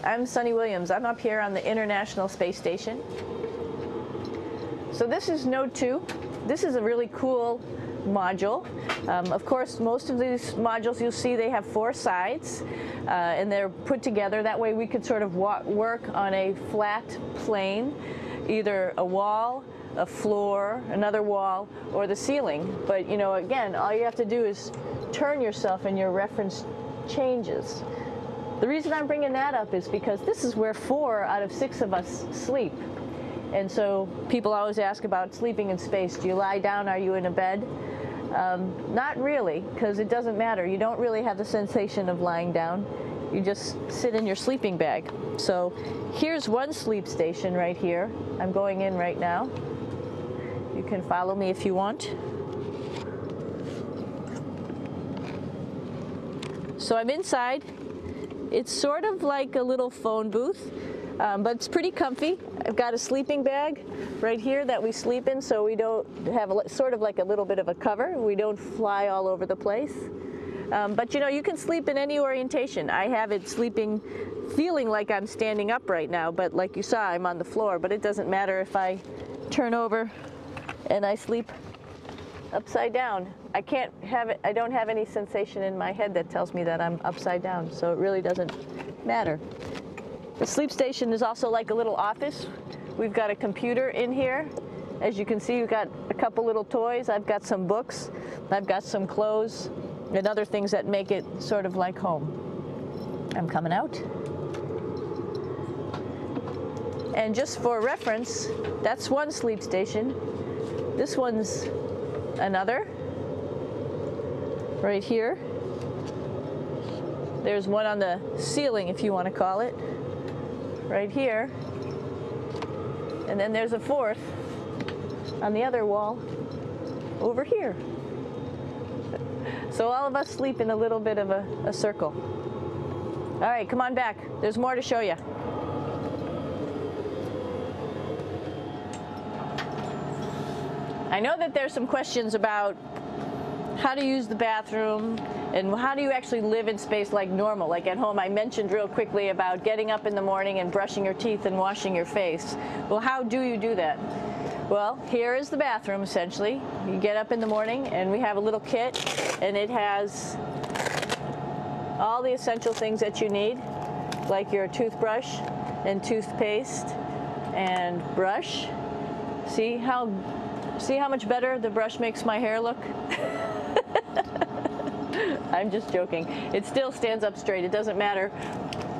I'm Sunny Williams. I'm up here on the International Space Station. So this is Node 2. This is a really cool module. Of course, most of these modules you'll see they have 4 sides and they're put together. That way we could sort of work on a flat plane, either a wall, a floor, another wall, or the ceiling. But you know, again, all you have to do is turn yourself and your reference changes. The reason I'm bringing that up is because this is where 4 out of 6 of us sleep. And so people always ask about sleeping in space. Do you lie down? Are you in a bed? Not really, because it doesn't matter. You don't really have the sensation of lying down. You just sit in your sleeping bag. So here's one sleep station right here. I'm going in right now. You can follow me if you want. So I'm inside. It's sort of like a little phone booth, but it's pretty comfy. I've got a sleeping bag right here that we sleep in, so we don't have sort of like a little bit of a cover. We don't fly all over the place. But you know, you can sleep in any orientation. I have it sleeping, feeling like I'm standing up right now, but like you saw, I'm on the floor. But it doesn't matter if I turn over and I sleep upside down. I can't have it, I don't have any sensation in my head that tells me that I'm upside down, so it really doesn't matter. The sleep station is also like a little office. We've got a computer in here. As you can see, we've got a couple little toys. I've got some books. I've got some clothes and other things that make it sort of like home. I'm coming out. And just for reference, that's one sleep station. This one's another. Right here. There's one on the ceiling, if you want to call it. Right here. And then there's a 4th on the other wall over here. So all of us sleep in a little bit of a circle. All right, come on back. There's more to show you. I know that there's some questions about how to use the bathroom and how do you actually live in space like normal, like at home. I mentioned real quickly about getting up in the morning and brushing your teeth and washing your face. Well, how do you do that? Well, here is the bathroom essentially. You get up in the morning and we have a little kit and it has all the essential things that you need, like your toothbrush and toothpaste and brush. See how much better the brush makes my hair look? I'm just joking. It still stands up straight. It doesn't matter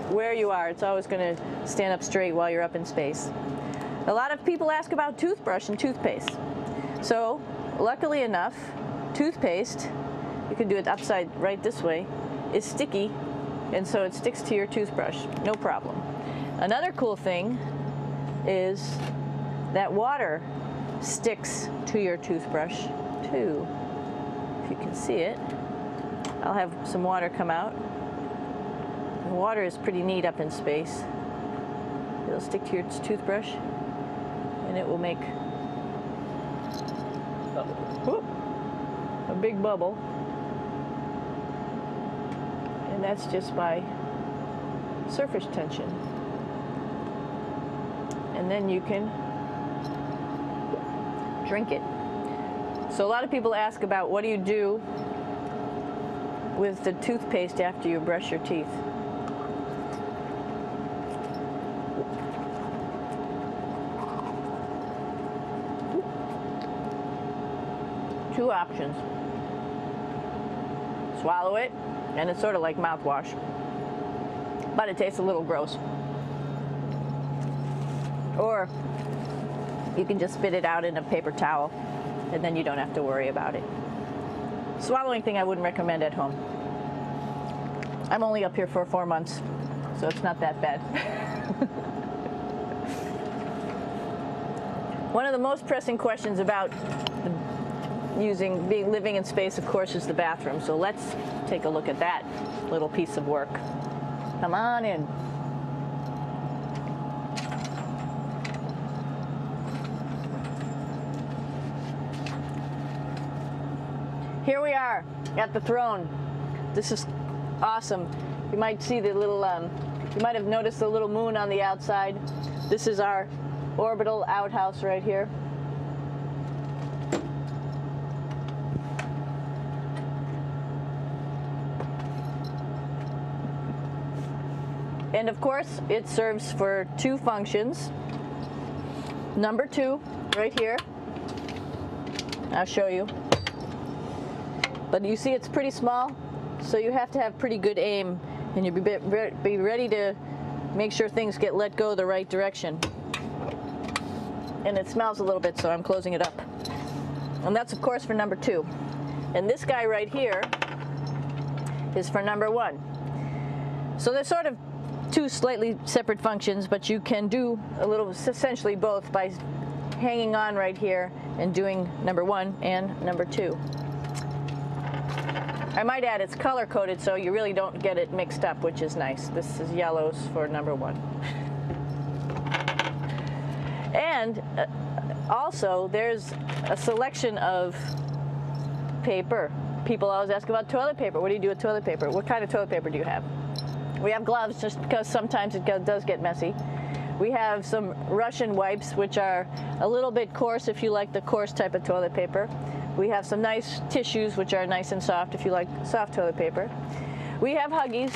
where you are. It's always going to stand up straight while you're up in space. A lot of people ask about toothbrush and toothpaste. So, luckily enough, toothpaste, you can do it upside right this way, is sticky, and so it sticks to your toothbrush. No problem. Another cool thing is that water sticks to your toothbrush too. If you can see it, I'll have some water come out. The water is pretty neat up in space. It'll stick to your toothbrush and it will make a big bubble. And that's just by surface tension. And then you can drink it. So a lot of people ask about what do you do with the toothpaste after you brush your teeth. Two options. Swallow it, and it's sort of like mouthwash, but it tastes a little gross. Or you can just spit it out in a paper towel, and then you don't have to worry about it. Swallowing thing I wouldn't recommend at home. I'm only up here for 4 months, so it's not that bad. One of the most pressing questions about living in space, of course, is the bathroom. So let's take a look at that little piece of work. Come on in. Here we are at the throne. This is awesome. You might see the little You might have noticed the little moon on the outside. This is our orbital outhouse right here. And of course, it serves for two functions. Number two, right here. I'll show you. But you see it's pretty small, so you have to have pretty good aim, and you'll be ready to make sure things get let go the right direction. And it smells a little bit, so I'm closing it up. And that's of course for number two. And this guy right here is for number one. So they're sort of two slightly separate functions, but you can do a little, essentially both, by hanging on right here and doing number one and number two. I might add it's color coded, so you really don't get it mixed up, which is nice. This is yellows for number one. And also there's a selection of paper. People always ask about toilet paper. What do you do with toilet paper? What kind of toilet paper do you have? We have gloves, just because sometimes it does get messy. We have some Russian wipes, which are a little bit coarse if you like the coarse type of toilet paper. We have some nice tissues, which are nice and soft if you like soft toilet paper. We have Huggies,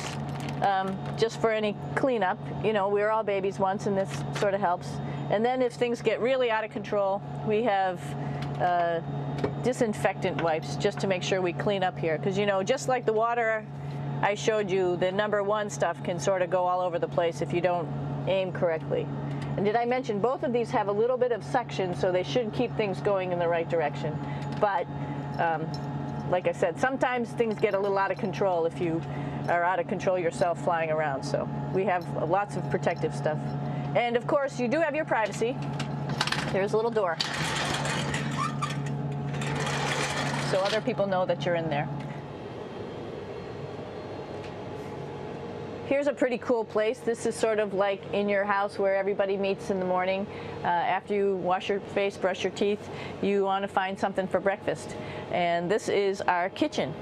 just for any cleanup. You know, we were all babies once, and this sort of helps. And then if things get really out of control, we have disinfectant wipes, just to make sure we clean up here. Because, you know, just like the water I showed you, the number one stuff can sort of go all over the place if you don't aim correctly. And did I mention both of these have a little bit of suction, so they should keep things going in the right direction. But like I said, sometimes things get a little out of control if you are out of control yourself flying around. So we have lots of protective stuff. And of course, you do have your privacy. There's a little door, so other people know that you're in there. Here's a pretty cool place. This is sort of like in your house where everybody meets in the morning. After you wash your face, brush your teeth, you want to find something for breakfast. And this is our kitchen.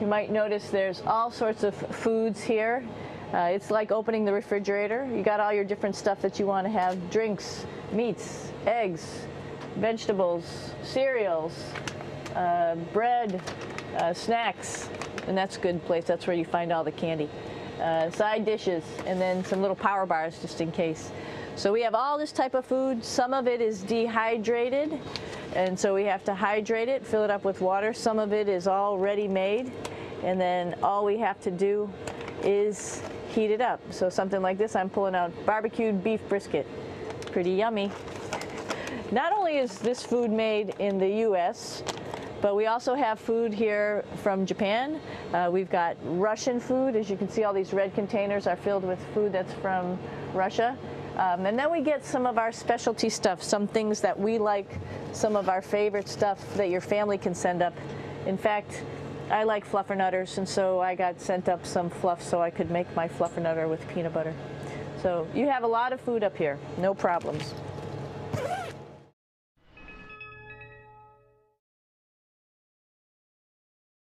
You might notice there's all sorts of foods here. It's like opening the refrigerator. You got all your different stuff that you want to have: drinks, meats, eggs, vegetables, cereals, bread, snacks. And that's a good place. That's where you find all the candy. Side dishes, and then some little power bars just in case. So we have all this type of food. Some of it is dehydrated, and so we have to hydrate it, fill it up with water. Some of it is already made, and then all we have to do is heat it up. So something like this, I'm pulling out barbecued beef brisket. Pretty yummy. Not only is this food made in the US, but we also have food here from Japan. We've got Russian food. As you can see, all these red containers are filled with food that's from Russia. And then we get some of our specialty stuff, some things that we like, some of our favorite stuff that your family can send up. In fact, I like fluffernutters, and so I got sent up some fluff so I could make my fluffernutter with peanut butter. So you have a lot of food up here, no problems.